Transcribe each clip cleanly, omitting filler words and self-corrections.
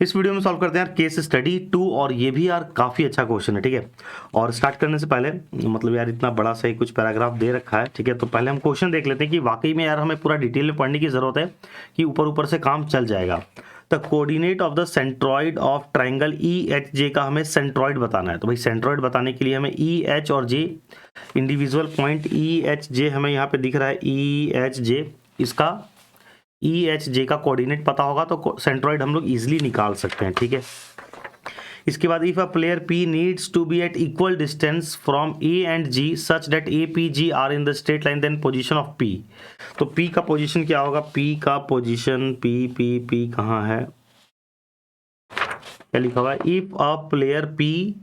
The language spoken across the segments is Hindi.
इस वीडियो में सॉल्व करते हैं यार केस स्टडी 2 और ये भी यार काफ़ी अच्छा क्वेश्चन है। ठीक है, और स्टार्ट करने से पहले मतलब यार इतना बड़ा सा ही कुछ पैराग्राफ दे रखा है। ठीक है, तो पहले हम क्वेश्चन देख लेते हैं कि वाकई में यार हमें पूरा डिटेल में पढ़ने की ज़रूरत है कि ऊपर ऊपर से काम चल जाएगा। The coordinate of the centroid of triangle E H जे का हमें सेंट्रॉइड बताना है। तो भाई सेंट्रॉइड बताने के लिए हमें ई एच और J individual point E H J हमें यहाँ पे दिख रहा है ई एच जे, इसका ई एच जे का कोऑर्डिनेट पता होगा तो सेंट्रॉइड हम लोग इजिली निकाल सकते हैं। ठीक है, इसके बाद if a player P needs to be at equal distance from A and G such that A P G are in the straight line then position of P. तो पी का पोजीशन क्या होगा, पी का पोजीशन पी कहाँ है, क्या लिखा हुआ है, if a player P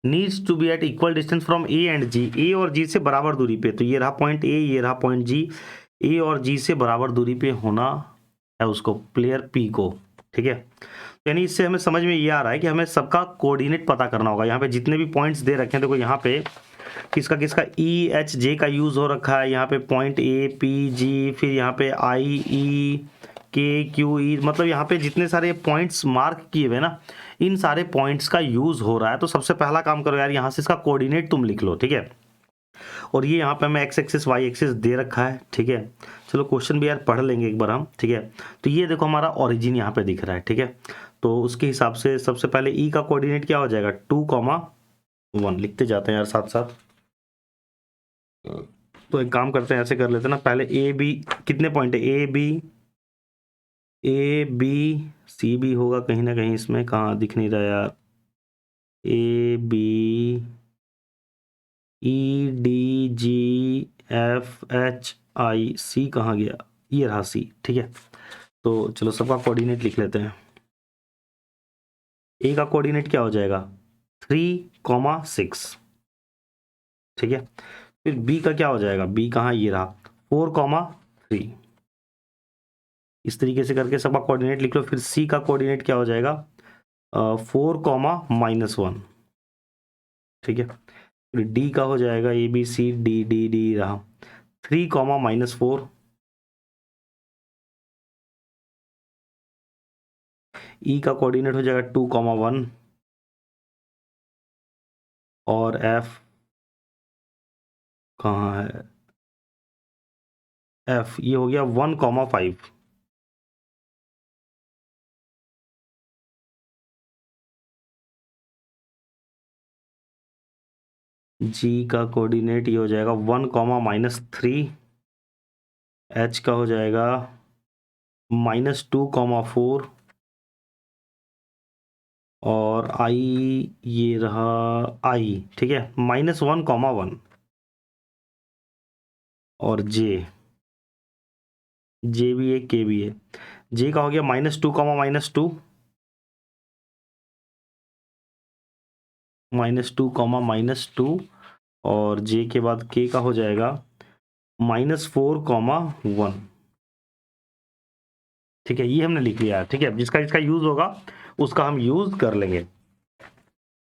needs to be at equal distance from A and G, A और जी से बराबर दूरी पे, तो ये रहा पॉइंट ए, ये रहा पॉइंट जी, ए और जी से बराबर दूरी पे होना है उसको, प्लेयर पी को। ठीक है, यानी इससे हमें समझ में ये आ रहा है कि हमें सबका कोऑर्डिनेट पता करना होगा। यहाँ पे जितने भी पॉइंट्स दे रखे हैं, देखो यहाँ पे किसका किसका ई एच जे का यूज हो रखा है, यहाँ पे पॉइंट ए पी जी, फिर यहाँ पे आई ई के क्यू ई, मतलब यहाँ पे जितने सारे पॉइंट्स मार्क किए हुए ना, इन सारे पॉइंट्स का यूज हो रहा है। तो सबसे पहला काम करो यार, यहाँ से इसका कोऑर्डिनेट तुम लिख लो। ठीक है, और ये यहाँ पे हमें एक्स एक्सिस वाई एक्सिस दे रखा है। ठीक है, चलो क्वेश्चन भी यार पढ़ लेंगे एक बार हम। ठीक है, तो ये देखो हमारा ओरिजिन यहाँ पे दिख रहा है। ठीक है, तो उसके हिसाब से सबसे पहले ई का कोऑर्डिनेट क्या हो जाएगा, 2,1 लिखते जाते हैं यार साथ साथ। तो एक काम करते हैं, ऐसे कर लेते हैं ना, पहले ए बी, कितने पॉइंट है, ए बी सी भी होगा कहीं ना कहीं, इसमें कहाँ दिख नहीं रहा यार, A B E D G F H I C कहाँ गया, ये रहा सी। ठीक है, तो चलो सबका कोऑर्डिनेट लिख लेते हैं। ए का कोऑर्डिनेट क्या हो जाएगा, 3,6। ठीक है, फिर बी का क्या हो जाएगा, बी कहाँ, ये रहा 4,3। इस तरीके से करके सबका कोऑर्डिनेट लिख लो। फिर सी का कोऑर्डिनेट क्या हो जाएगा, 4,-1। ठीक है, फिर डी का हो जाएगा A B C D D D रहा 3,-4। ई का कोऑर्डिनेट हो जाएगा 2,1 और एफ कहाँ है, एफ ये हो गया 1,5। जी का कोऑर्डिनेट ये हो जाएगा 1,-3। एच का हो जाएगा -2,4 और आई ये रहा आई। ठीक है, -1,1 और जे भी है के भी है। जे का हो गया -2, -2 और जे के बाद के का हो जाएगा -4,1। ठीक है, ये हमने लिख लिया है। ठीक है, जिसका जिसका यूज होगा उसका हम यूज कर लेंगे।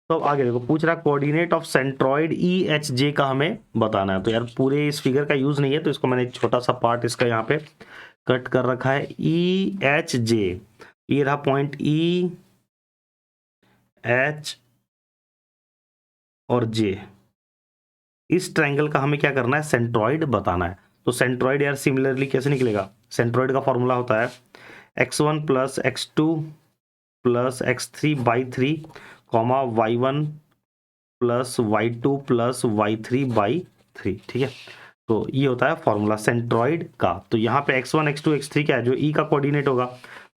तो अब आगे देखो, पूछ रहा है coordinate of centroid E H जे का हमें बताना है। तो यार पूरे इस फिगर का यूज नहीं है, तो इसको मैंने एक छोटा सा पार्ट इसका यहाँ पे कट कर रखा है। ई एच जे, ये रहा पॉइंट ई एच और जे, इस ट्रायंगल का हमें क्या करना है, सेंट्रॉइड बताना है। तो सेंट्रॉइड यार सिमिलरली कैसे निकलेगा, सेंट्रॉइड का फॉर्मूला होता है x1 + x2 + x3/3, y1 + y2 + y3/3। ठीक है, तो ये होता है फॉर्मूला सेंट्रॉइड का। तो यहाँ पे x1 x2 x3 क्या है, जो ई का कोऑर्डिनेट होगा,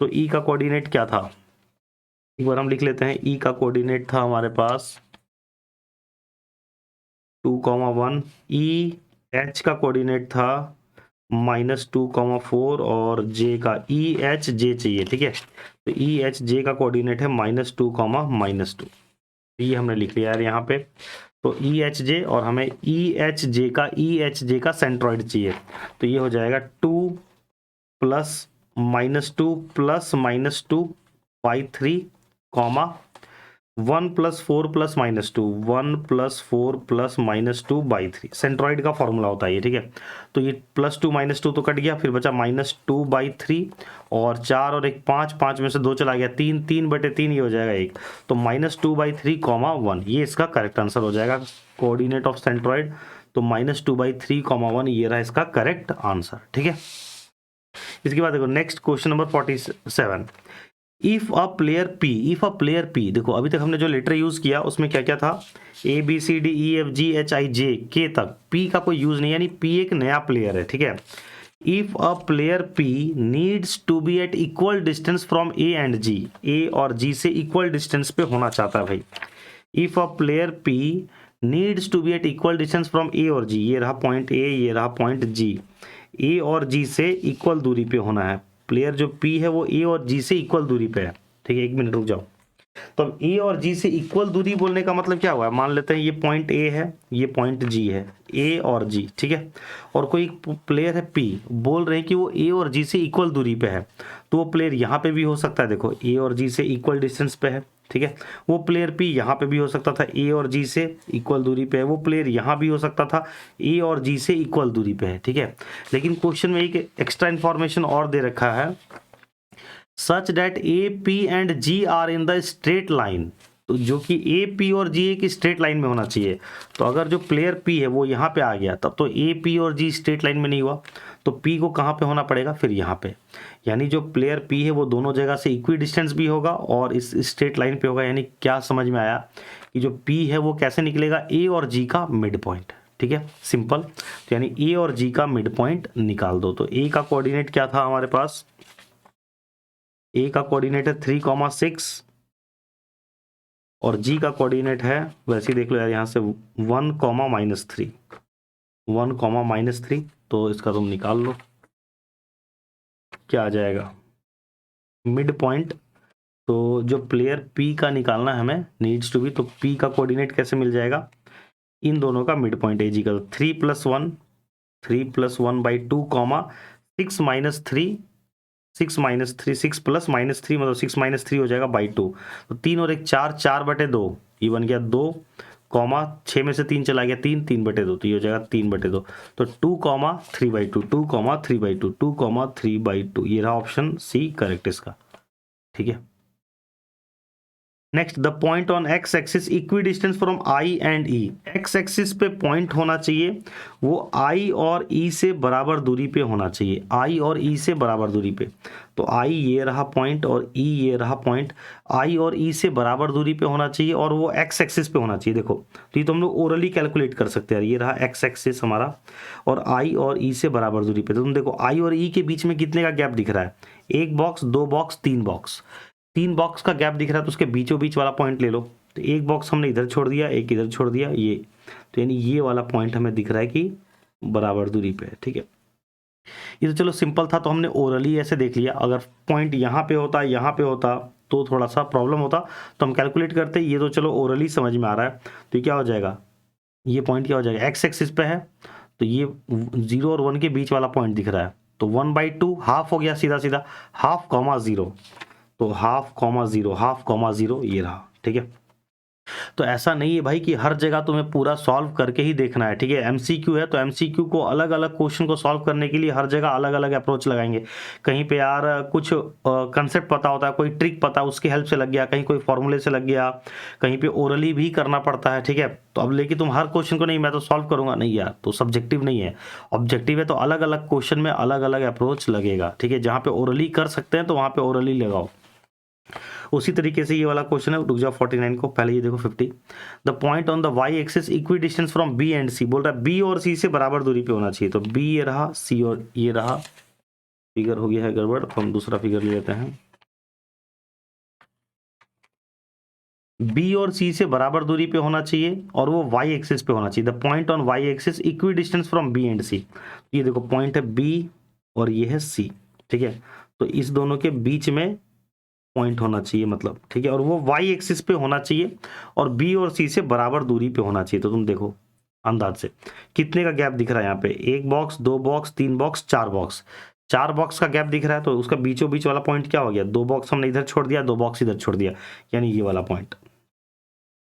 तो ई का कोऑर्डिनेट क्या था, एक बार हम लिख लेते हैं। ई का कोऑर्डिनेट था हमारे पास 2,1, ई एच का कोऑर्डिनेट था -2,4 और जे का ई एच जे चाहिए। ठीक है, तो ई एच जे का कोऑर्डिनेट है -2, ये हमने लिख लिया यार यहाँ पे। तो ई एच जे और हमें ई एच जे का सेंट्रॉइड चाहिए, तो ये हो जाएगा 2 + -2 + -2/3, 1 + 4 + -2, 1 + 4 + -2/3 सेंट्रॉइड का फॉर्मूला होता है ये, ठीक है। तो ये +2 -2 तो कट गया, फिर बचा -2/3 और 4 और 1 5, 5 में से 2 चला गया 3, 3/3 ये हो जाएगा 1। तो -2/3, 1 ये इसका करेक्ट आंसर हो जाएगा कोऑर्डिनेट ऑफ सेंट्रॉइड। तो -2/3, 1 ये रहा इसका करेक्ट आंसर, ठीक है। इसके बाद देखो next question number 47। If a player P, देखो अभी तक हमने जो लेटर यूज किया उसमें क्या क्या था, ABCDEFGHIJ के तक, पी का कोई यूज नहीं, यानी पी एक नया प्लेयर है, ठीक है। If a player P needs to be at equal distance from A and G, A और जी से इक्वल डिस्टेंस पे होना चाहता है भाई। If a player P needs to be at equal distance from A और जी, ये रहा पॉइंट ए, ये रहा पॉइंट जी, ए और जी से इक्वल दूरी पे होना है। प्लेयर जो पी है वो ए और जी से इक्वल दूरी पे है, ठीक है। 1 मिनट रुक जाओ। तो अब ए और जी से इक्वल दूरी बोलने का मतलब क्या हुआ है, मान लेते हैं ये पॉइंट ए है, ये पॉइंट जी है, ए और जी, ठीक है। और कोई प्लेयर है पी, बोल रहे हैं कि वो ए और जी से इक्वल दूरी पे है, तो वो प्लेयर यहाँ पे भी हो सकता है, देखो ए और जी से इक्वल डिस्टेंस पे है, ठीक है। वो प्लेयर पी यहाँ पे भी हो सकता था, ए और जी से इक्वल दूरी पे है। वो प्लेयर यहाँ भी हो सकता था, ए और जी से इक्वल दूरी पे है, ठीक है। लेकिन क्वेश्चन में एक एक्स्ट्रा इन्फॉर्मेशन और दे रखा है, such that A P and G are in the straight line, तो जो कि ए पी और जी एक स्ट्रेट लाइन में होना चाहिए। तो अगर जो प्लेयर पी है वो यहाँ पे आ गया, तब तो ए पी और जी स्ट्रेट लाइन में नहीं हुआ, तो पी को कहाँ पे होना पड़ेगा, फिर यहाँ पे। यानी जो प्लेयर पी है वो दोनों जगह से इक्वी डिस्टेंस भी होगा और इस स्ट्रेट लाइन पे होगा। यानी क्या समझ में आया कि जो पी है वो कैसे निकलेगा, ए और जी का मिड पॉइंट, ठीक है, सिंपल। तो यानी ए और जी का मिड पॉइंट निकाल दो। तो ए का कोऑर्डिनेट क्या था हमारे पास, ए का कोऑर्डिनेट है 3,6 और जी का कोऑर्डिनेट है, वैसे ही देख लो यार यहाँ से 1,-3, 1,-3। तो इसका तुम निकाल लो, क्या आ जाएगा मिड पॉइंट। तो जो प्लेयर पी का निकालना है हमें, नीड्स टू बी, तो पी का कोऑर्डिनेट कैसे मिल जाएगा, इन दोनों का मिड पॉइंट ए जी का, 3+1, 3+1/2, 6-3, 6-3, 6+-3 मतलब 6-3 हो जाएगा /2। तो 3 और 1 4, 4/2, ये बन गया 2, 6 में से 3 चला गया 3, 3/2, तो ये हो जाएगा 3/2। तो 2,3/2, 2,3/2, 2,3/2, ये रहा ऑप्शन सी करेक्ट इसका, ठीक है। Next, the point on x axis equi distance from I and E, x axis पे पॉइंट होना चाहिए, वो आई और ई से बराबर दूरी पे होना चाहिए, आई और ई से बराबर दूरी पे। तो आई ये रहा पॉइंट और ई ये रहा पॉइंट, आई और ई से बराबर दूरी पे होना चाहिए और वो एक्स एक्सिस पे होना चाहिए। देखो तो ये तो हम लोग ओरली कैलकुलेट कर सकते हैं, ये रहा एक्स एक्सिस हमारा और आई और ई से बराबर दूरी पे। तो तुम देखो आई और ई के बीच में कितने का गैप दिख रहा है, 1 बॉक्स, 2 बॉक्स, 3 बॉक्स, 3 बॉक्स का गैप दिख रहा है, तो उसके बीचों बीच वाला पॉइंट ले लो। तो एक बॉक्स हमने इधर छोड़ दिया, एक इधर छोड़ दिया, ये तो यानी ये वाला पॉइंट हमें दिख रहा है कि बराबर दूरी पे है, ठीक है। ये तो चलो सिंपल था, तो हमने ओरली ऐसे देख लिया। अगर पॉइंट यहाँ पे होता, यहाँ पे होता तो थोड़ा सा प्रॉब्लम होता, तो हम कैलकुलेट करते। ये तो चलो ओरली समझ में आ रहा है। तो ये क्या हो जाएगा, ये पॉइंट क्या हो जाएगा, एक्स एक्सिस पे है, तो ये 0 और 1 के बीच वाला पॉइंट दिख रहा है, तो 1/2 हाफ हो गया, सीधा सीधा 1/2, 0, तो 1/2, 1/2, ये रहा, ठीक है। तो ऐसा नहीं है भाई कि हर जगह तुम्हें पूरा सॉल्व करके ही देखना है, ठीक है। एमसीक्यू है तो एमसीक्यू को अलग अलग क्वेश्चन को सॉल्व करने के लिए हर जगह अलग अलग अप्रोच लगाएंगे। कहीं पे यार कुछ कंसेप्ट पता होता है, कोई ट्रिक पता, उसकी हेल्प से लग गया, कहीं कोई फॉर्मूले से लग गया, कहीं पे ओरली भी करना पड़ता है, ठीक है। तो अब लेकिन तुम हर क्वेश्चन को नहीं मैं तो सॉल्व करूंगा, नहीं यार, तो सब्जेक्टिव नहीं है, ऑब्जेक्टिव है। तो अलग अलग क्वेश्चन में अलग अलग अप्रोच लगेगा, ठीक है। जहाँ पे ओरली कर सकते हैं तो वहाँ पे ओरली लगाओ। उसी तरीके से ये वाला क्वेश्चन है, रुक जाओ 49 को, पहले ये देखो 50। The point on the Y axis equi distance from B and C, बोल रहा है बी और सी से बराबर दूरी पे होना चाहिए। तो बी ये रहा, सी और ये रहा, फिगर हो गया है गड़बड़, तो हम दूसरा फिगर ले लेते हैं। बी और सी से बराबर दूरी पे होना चाहिए और वो वाई एक्सिस पे होना चाहिए। The point on Y axis equi distance from B and C, ये देखो पॉइंट है बी और ये है सी, ठीक है। तो इस दोनों के बीच में पॉइंट होना चाहिए मतलब, ठीक है। और वो वाई एक्सिस पे होना चाहिए और बी और सी से बराबर दूरी पे होना चाहिए। तो तुम देखो अंदाज से कितने का गैप दिख रहा है यहाँ पे, 1 box, 2 box, 3 box, 4 box, 4 box का गैप दिख रहा है। तो उसका बीचों बीच वाला पॉइंट क्या हो गया, 2 बॉक्स हमने इधर छोड़ दिया, 2 बॉक्स इधर छोड़ दिया, यानी ये वाला पॉइंट,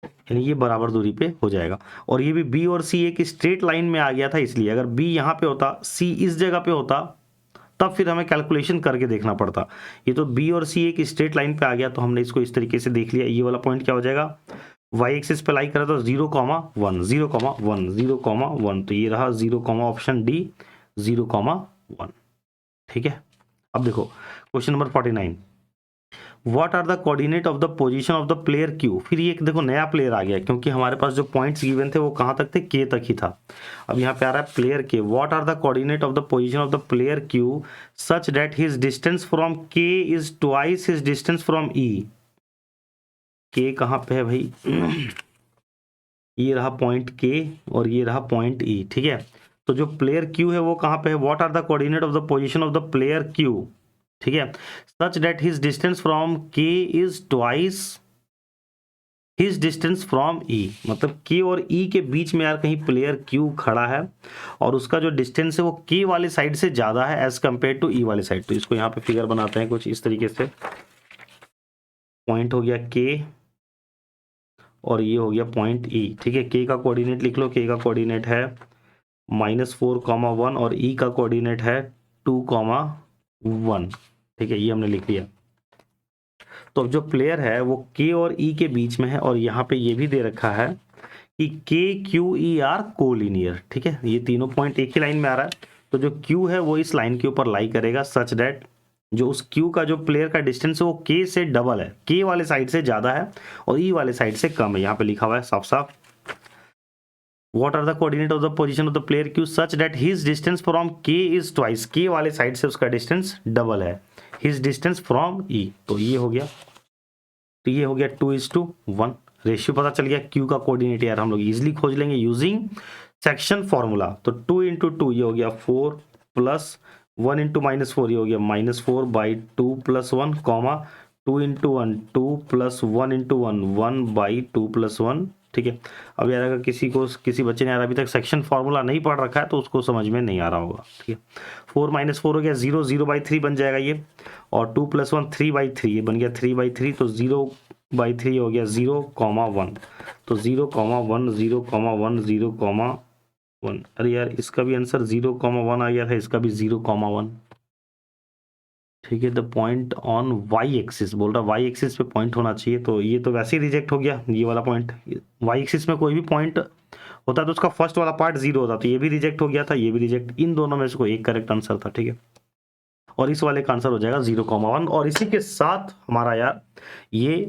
यानी ये बराबर दूरी पे हो जाएगा। और ये भी बी और सी एक स्ट्रेट लाइन में आ गया था, इसलिए अगर बी यहाँ पे होता, सी इस जगह पे होता, तब फिर हमें कैलकुलेशन करके देखना पड़ता। ये तो बी और सी एक स्ट्रेट लाइन पे आ गया, तो हमने इसको इस तरीके से देख लिया। ये वाला पॉइंट क्या हो जाएगा, वाई एक्सिस पे लाई करा तो 0,1 0,1 0,1, तो ये रहा 0, ऑप्शन डी 0,1। ठीक है। अब देखो question number 49, what are the coordinate of the position of the player Q. फिर ये एक देखो नया प्लेयर आ गया, क्योंकि हमारे पास जो पॉइंट्स गिवन थे वो कहाँ तक थे, के तक ही था। अब यहाँ पे आ रहा है प्लेयर के, what are the coordinate of the position of the player Q such that his distance from K is twice his distance from E. K कहाँ पे है भाई ये रहा पॉइंट के और ये रहा पॉइंट ई। ठीक है, तो जो प्लेयर क्यू है वो कहाँ पे है, what are the coordinate of the position of the player Q. ठीक है, such that his distance from K is twice his distance from E, मतलब के और ई के बीच में यार कहीं प्लेयर क्यू खड़ा है और उसका जो डिस्टेंस है वो के वाले साइड से ज्यादा है एज कंपेयर टू ई वाले साइड। तो इसको यहाँ पे फिगर बनाते हैं कुछ इस तरीके से, पॉइंट हो गया के और ये हो गया पॉइंट ई। ठीक है, के का कोऑर्डिनेट लिख लो, के का कोऑर्डिनेट है -4,1 और ई का कोऑर्डिनेट है 2,1। ठीक है, ये हमने लिख लिया। तो अब जो प्लेयर है वो के और ई के बीच में है और यहाँ पे ये भी दे रखा है कि के क्यू ई आर कोलिनियर। ठीक है, ये तीनों पॉइंट एक ही लाइन में आ रहा है, तो जो क्यू है वो इस लाइन के ऊपर लाई करेगा सच दैट जो उस क्यू का जो प्लेयर का डिस्टेंस है वो के से डबल है, के वाले साइड से ज्यादा है और ई वाले साइड से कम है। यहाँ पे लिखा हुआ है साफ साफ, what are the coordinate of the position of the player Q such that his distance from K is twice, K वाले साइड से उसका डिस्टेंस डबल है हिज डिस्टेंस फ्रॉम ई। तो ये हो गया, तो ये हो गया 2:1 रेशियो पता चल गया। क्यू का कोऑर्डिनेट यार हम लोग इजिली खोज लेंगे यूजिंग सेक्शन फॉर्मूला। तो 2 × 2 ये हो गया 4 प्लस 1 × -4 ये हो गया -4/2 + 1 कॉमा 2 × 1 2 प्लस 1 × 1 1/2 + 1। ठीक है, अब यार अगर किसी बच्चे ने यार अभी तक सेक्शन फार्मूला नहीं पढ़ रखा है तो उसको समझ में नहीं आ रहा होगा। ठीक है, 4 - 4 हो गया 0 0/3 बन जाएगा ये, और 2 + 1 3/3 ये बन गया 3/3, तो 0/3 हो गया 0,1। तो 0,1 0,1 0,1। अरे यार इसका भी आंसर 0,1 आ गया था, इसका भी 0,1। ठीक है, the point on Y axis बोल रहा, वाई एक्सिस पे पॉइंट होना चाहिए, तो ये तो वैसे ही रिजेक्ट हो गया ये वाला पॉइंट। वाई एक्सिस में कोई भी पॉइंट होता तो उसका फर्स्ट वाला पार्ट 0 होता, तो ये भी रिजेक्ट हो गया था, ये भी रिजेक्ट। इन दोनों में से कोई एक करेक्ट आंसर था। ठीक है, और इस वाले का आंसर हो जाएगा 0,1। और इसी के साथ हमारा यार ये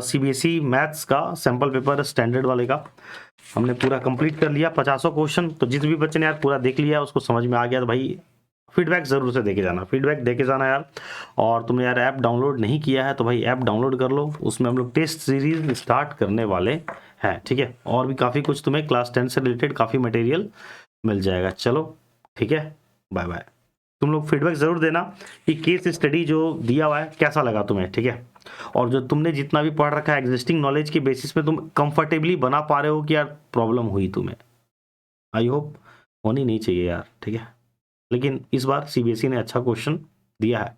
सीबीएसई मैथ्स का सैंपल पेपर स्टैंडर्ड वाले का हमने पूरा कंप्लीट कर लिया 50 क्वेश्चन। तो जिस भी बच्चे ने यार पूरा देख लिया उसको समझ में आ गया तो भाई फीडबैक ज़रूर से देके जाना, फीडबैक देके जाना यार। और तुमने यार ऐप डाउनलोड नहीं किया है तो भाई ऐप डाउनलोड कर लो, उसमें हम लोग टेस्ट सीरीज स्टार्ट करने वाले हैं। ठीक है, और भी काफ़ी कुछ तुम्हें क्लास 10 से रिलेटेड काफ़ी मटेरियल मिल जाएगा। चलो ठीक है, बाय बाय। तुम लोग फीडबैक ज़रूर देना कि केस स्टडी जो दिया हुआ है कैसा लगा तुम्हें। ठीक है, और जो तुमने जितना भी पढ़ रखा है एग्जिस्टिंग नॉलेज के बेसिस पे तुम कंफर्टेबली बना पा रहे हो कि यार प्रॉब्लम हुई तुम्हें, आई होप होनी नहीं चाहिए यार। ठीक है, लेकिन इस बार सीबीएसई ने अच्छा क्वेश्चन दिया है।